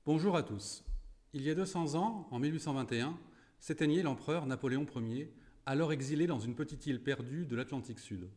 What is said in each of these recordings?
Bonjour à tous. Il y a 200 ans, en 1821, s'éteignait l'empereur Napoléon Ier, alors exilé dans une petite île perdue de l'Atlantique Sud.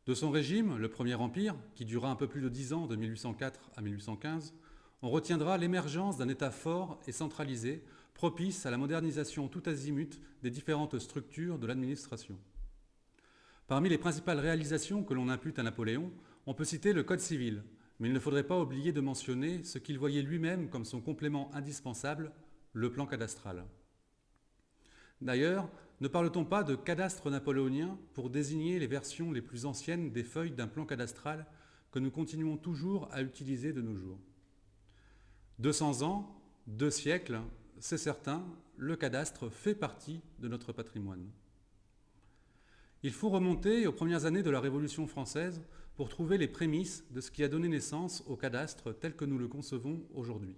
De son régime, le Premier Empire, qui dura un peu plus de 10 ans de 1804 à 1815, on retiendra l'émergence d'un État fort et centralisé, propice à la modernisation tout azimut des différentes structures de l'administration. Parmi les principales réalisations que l'on impute à Napoléon, on peut citer le Code civil, mais il ne faudrait pas oublier de mentionner ce qu'il voyait lui-même comme son complément indispensable, le plan cadastral. D'ailleurs, ne parle-t-on pas de cadastre napoléonien pour désigner les versions les plus anciennes des feuilles d'un plan cadastral que nous continuons toujours à utiliser de nos jours? 200 ans, 2 siècles, c'est certain, le cadastre fait partie de notre patrimoine. Il faut remonter aux premières années de la Révolution française pour trouver les prémices de ce qui a donné naissance au cadastre tel que nous le concevons aujourd'hui.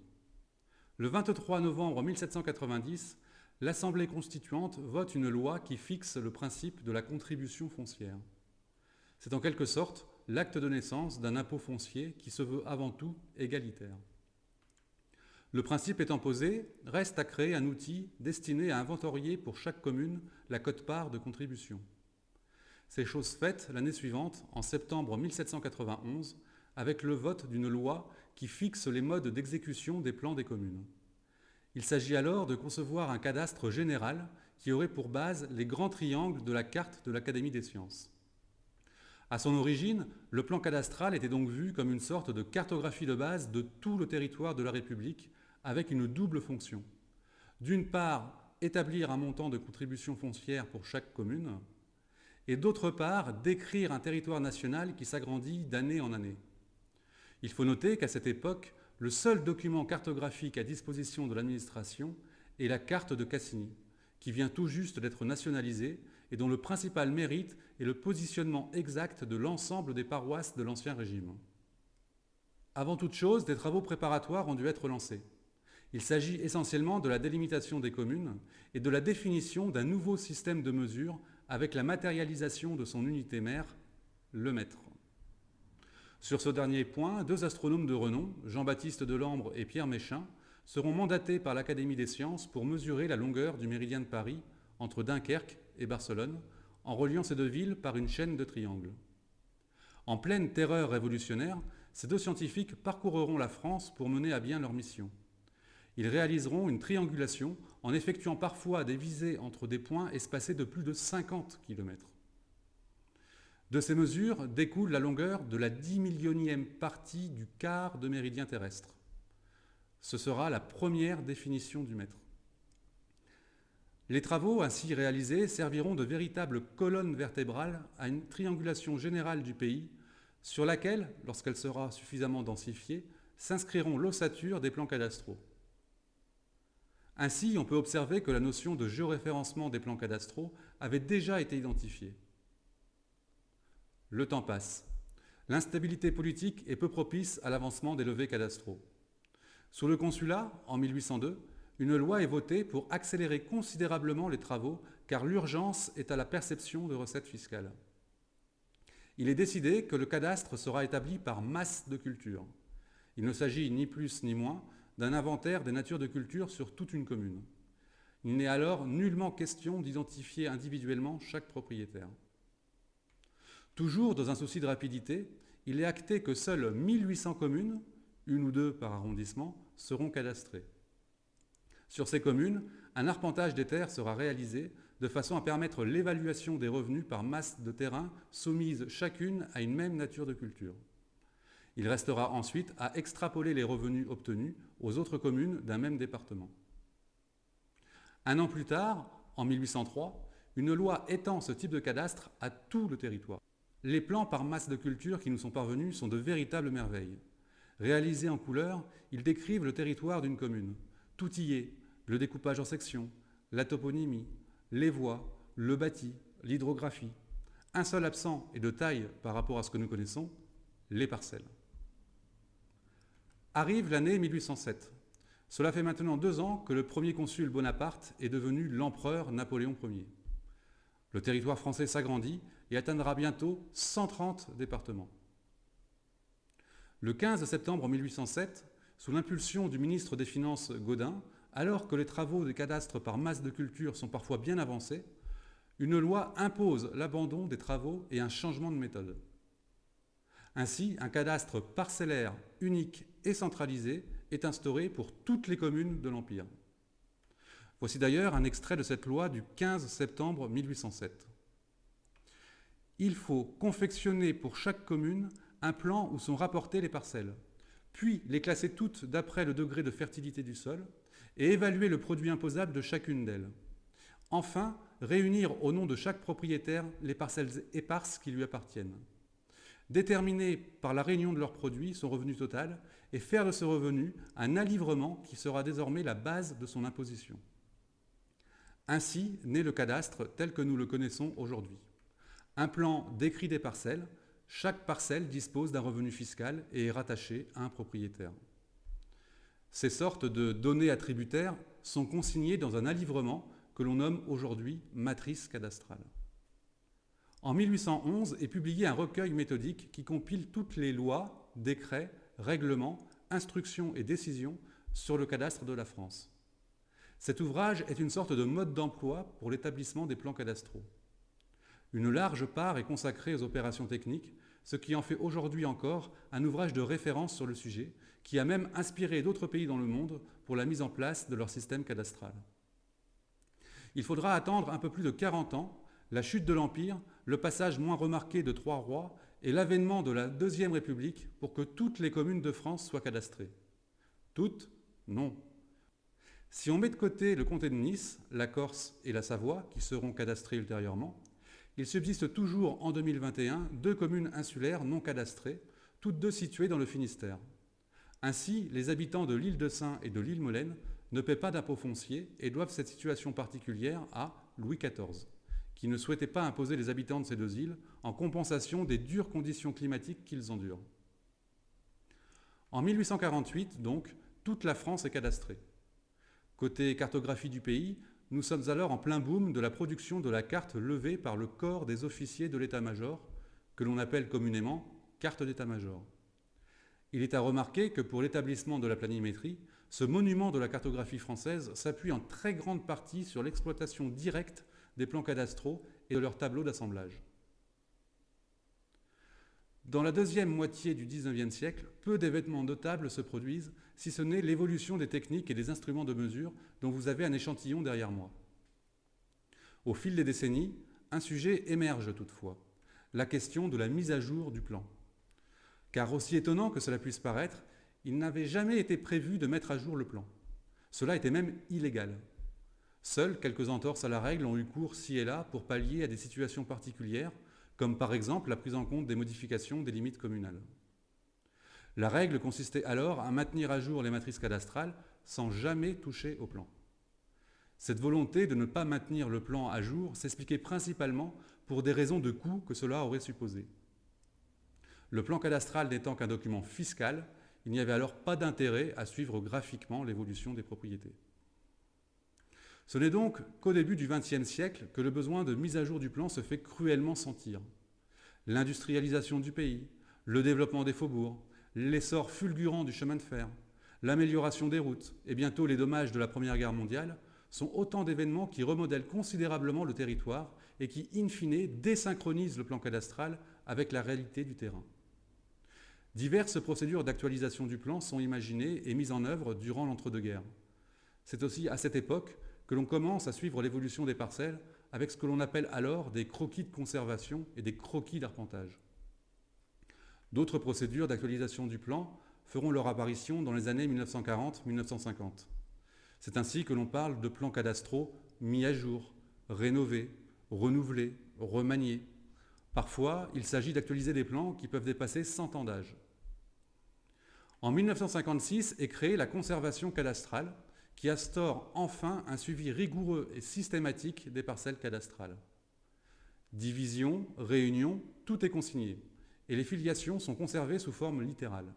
Le 23 novembre 1790, l'Assemblée constituante vote une loi qui fixe le principe de la contribution foncière. C'est en quelque sorte l'acte de naissance d'un impôt foncier qui se veut avant tout égalitaire. Le principe étant posé, reste à créer un outil destiné à inventorier pour chaque commune la quote-part de contribution. C'est chose faite l'année suivante, en septembre 1791, avec le vote d'une loi qui fixe les modes d'exécution des plans des communes. Il s'agit alors de concevoir un cadastre général qui aurait pour base les grands triangles de la carte de l'Académie des sciences. À son origine, le plan cadastral était donc vu comme une sorte de cartographie de base de tout le territoire de la République, avec une double fonction. D'une part, établir un montant de contribution foncière pour chaque commune, et d'autre part, décrire un territoire national qui s'agrandit d'année en année. Il faut noter qu'à cette époque, le seul document cartographique à disposition de l'administration est la carte de Cassini, qui vient tout juste d'être nationalisée et dont le principal mérite est le positionnement exact de l'ensemble des paroisses de l'Ancien Régime. Avant toute chose, des travaux préparatoires ont dû être lancés. Il s'agit essentiellement de la délimitation des communes et de la définition d'un nouveau système de mesure avec la matérialisation de son unité mère, le mètre. Sur ce dernier point, 2 astronomes de renom, Jean-Baptiste Delambre et Pierre Méchain, seront mandatés par l'Académie des sciences pour mesurer la longueur du méridien de Paris entre Dunkerque et Barcelone, en reliant ces 2 villes par une chaîne de triangles. En pleine terreur révolutionnaire, ces 2 scientifiques parcourront la France pour mener à bien leur mission. Ils réaliseront une triangulation en effectuant parfois des visées entre des points espacés de plus de 50 km. De ces mesures découle la longueur de la 10 millionième partie du quart de méridien terrestre. Ce sera la première définition du mètre. Les travaux ainsi réalisés serviront de véritables colonnes vertébrales à une triangulation générale du pays sur laquelle, lorsqu'elle sera suffisamment densifiée, s'inscriront l'ossature des plans cadastraux. Ainsi, on peut observer que la notion de géoréférencement des plans cadastraux avait déjà été identifiée. Le temps passe. L'instabilité politique est peu propice à l'avancement des levés cadastraux. Sous le Consulat, en 1802, une loi est votée pour accélérer considérablement les travaux car l'urgence est à la perception de recettes fiscales. Il est décidé que le cadastre sera établi par masse de culture. Il ne s'agit ni plus ni moins d'un inventaire des natures de culture sur toute une commune. Il n'est alors nullement question d'identifier individuellement chaque propriétaire. Toujours dans un souci de rapidité, il est acté que seules 1800 communes, 1 ou 2 par arrondissement, seront cadastrées. Sur ces communes, un arpentage des terres sera réalisé de façon à permettre l'évaluation des revenus par masse de terrain soumises chacune à une même nature de culture. Il restera ensuite à extrapoler les revenus obtenus aux autres communes d'un même département. Un an plus tard, en 1803, une loi étend ce type de cadastre à tout le territoire. Les plans par masse de culture qui nous sont parvenus sont de véritables merveilles. Réalisés en couleur, ils décrivent le territoire d'une commune. Tout y est, le découpage en sections, la toponymie, les voies, le bâti, l'hydrographie. Un seul absent et de taille par rapport à ce que nous connaissons, les parcelles. Arrive l'année 1807. Cela fait maintenant 2 ans que le premier consul Bonaparte est devenu l'empereur Napoléon Ier. Le territoire français s'agrandit et atteindra bientôt 130 départements. Le 15 septembre 1807, sous l'impulsion du ministre des Finances Gaudin, alors que les travaux des cadastres par masse de culture sont parfois bien avancés, une loi impose l'abandon des travaux et un changement de méthode. Ainsi, un cadastre parcellaire, unique et centralisé est instauré pour toutes les communes de l'Empire. Voici d'ailleurs un extrait de cette loi du 15 septembre 1807. Il faut confectionner pour chaque commune un plan où sont rapportées les parcelles, puis les classer toutes d'après le degré de fertilité du sol et évaluer le produit imposable de chacune d'elles. Enfin, réunir au nom de chaque propriétaire les parcelles éparses qui lui appartiennent. Déterminer par la réunion de leurs produits son revenu total et faire de ce revenu un alivrement qui sera désormais la base de son imposition. Ainsi naît le cadastre tel que nous le connaissons aujourd'hui. Un plan décrit des parcelles, chaque parcelle dispose d'un revenu fiscal et est rattachée à un propriétaire. Ces sortes de données attributaires sont consignées dans un alivrement que l'on nomme aujourd'hui matrice cadastrale. En 1811 est publié un recueil méthodique qui compile toutes les lois, décrets, règlements, instructions et décisions sur le cadastre de la France. Cet ouvrage est une sorte de mode d'emploi pour l'établissement des plans cadastraux. Une large part est consacrée aux opérations techniques, ce qui en fait aujourd'hui encore un ouvrage de référence sur le sujet, qui a même inspiré d'autres pays dans le monde pour la mise en place de leur système cadastral. Il faudra attendre un peu plus de 40 ans, la chute de l'Empire, le passage moins remarqué de 3 rois et l'avènement de la Deuxième République pour que toutes les communes de France soient cadastrées. Toutes? Non. Si on met de côté le comté de Nice, la Corse et la Savoie, qui seront cadastrées ultérieurement, il subsiste toujours en 2021 2 communes insulaires non cadastrées, toutes deux situées dans le Finistère. Ainsi, les habitants de l'île de Sein et de l'île Molène ne paient pas d'impôt foncier et doivent cette situation particulière à Louis XIV, qui ne souhaitait pas imposer les habitants de ces 2 îles en compensation des dures conditions climatiques qu'ils endurent. En 1848, donc, toute la France est cadastrée. Côté cartographie du pays, nous sommes alors en plein boom de la production de la carte levée par le corps des officiers de l'état-major, que l'on appelle communément carte d'état-major. Il est à remarquer que pour l'établissement de la planimétrie, ce monument de la cartographie française s'appuie en très grande partie sur l'exploitation directe des plans cadastraux et de leurs tableaux d'assemblage. Dans la deuxième moitié du XIXe siècle, peu d'événements notables se produisent, si ce n'est l'évolution des techniques et des instruments de mesure dont vous avez un échantillon derrière moi. Au fil des décennies, un sujet émerge toutefois, la question de la mise à jour du plan. Car aussi étonnant que cela puisse paraître, il n'avait jamais été prévu de mettre à jour le plan. Cela était même illégal. Seules quelques entorses à la règle ont eu cours ci et là pour pallier à des situations particulières, comme par exemple la prise en compte des modifications des limites communales. La règle consistait alors à maintenir à jour les matrices cadastrales sans jamais toucher au plan. Cette volonté de ne pas maintenir le plan à jour s'expliquait principalement pour des raisons de coût que cela aurait supposé. Le plan cadastral n'étant qu'un document fiscal, il n'y avait alors pas d'intérêt à suivre graphiquement l'évolution des propriétés. Ce n'est donc qu'au début du XXe siècle que le besoin de mise à jour du plan se fait cruellement sentir. L'industrialisation du pays, le développement des faubourgs, l'essor fulgurant du chemin de fer, l'amélioration des routes et bientôt les dommages de la Première Guerre mondiale sont autant d'événements qui remodèlent considérablement le territoire et qui, in fine, désynchronisent le plan cadastral avec la réalité du terrain. Diverses procédures d'actualisation du plan sont imaginées et mises en œuvre durant l'entre-deux-guerres. C'est aussi à cette époque que l'on commence à suivre l'évolution des parcelles avec ce que l'on appelle alors des croquis de conservation et des croquis d'arpentage. D'autres procédures d'actualisation du plan feront leur apparition dans les années 1940-1950. C'est ainsi que l'on parle de plans cadastraux mis à jour, rénovés, renouvelés, remaniés. Parfois, il s'agit d'actualiser des plans qui peuvent dépasser 100 ans d'âge. En 1956 est créée la conservation cadastrale, qui instaure enfin un suivi rigoureux et systématique des parcelles cadastrales. Division, réunion, tout est consigné, et les filiations sont conservées sous forme littérale.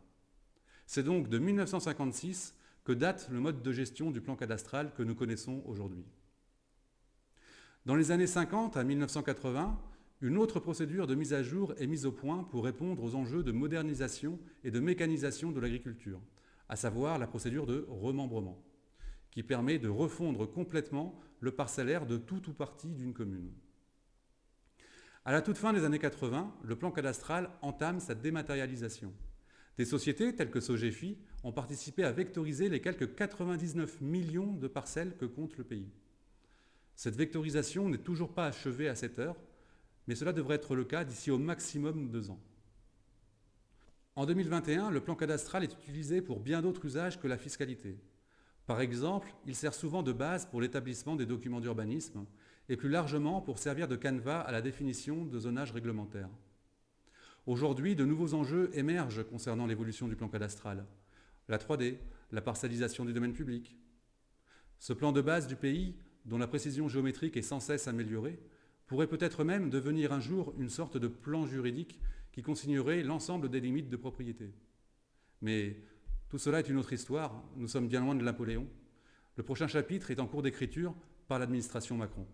C'est donc de 1956 que date le mode de gestion du plan cadastral que nous connaissons aujourd'hui. Dans les années 50 à 1980, une autre procédure de mise à jour est mise au point pour répondre aux enjeux de modernisation et de mécanisation de l'agriculture, à savoir la procédure de remembrement, qui permet de refondre complètement le parcellaire de tout ou partie d'une commune. À la toute fin des années 80, le plan cadastral entame sa dématérialisation. Des sociétés telles que Sogefi ont participé à vectoriser les quelques 99 millions de parcelles que compte le pays. Cette vectorisation n'est toujours pas achevée à cette heure, mais cela devrait être le cas d'ici au maximum 2 ans. En 2021, le plan cadastral est utilisé pour bien d'autres usages que la fiscalité. Par exemple, il sert souvent de base pour l'établissement des documents d'urbanisme et plus largement pour servir de canevas à la définition de zonage réglementaire. Aujourd'hui, de nouveaux enjeux émergent concernant l'évolution du plan cadastral. La 3D, la parcellisation du domaine public. Ce plan de base du pays, dont la précision géométrique est sans cesse améliorée, pourrait peut-être même devenir un jour une sorte de plan juridique qui consignerait l'ensemble des limites de propriété. Mais tout cela est une autre histoire, nous sommes bien loin de Napoléon. Le prochain chapitre est en cours d'écriture par l'administration Macron.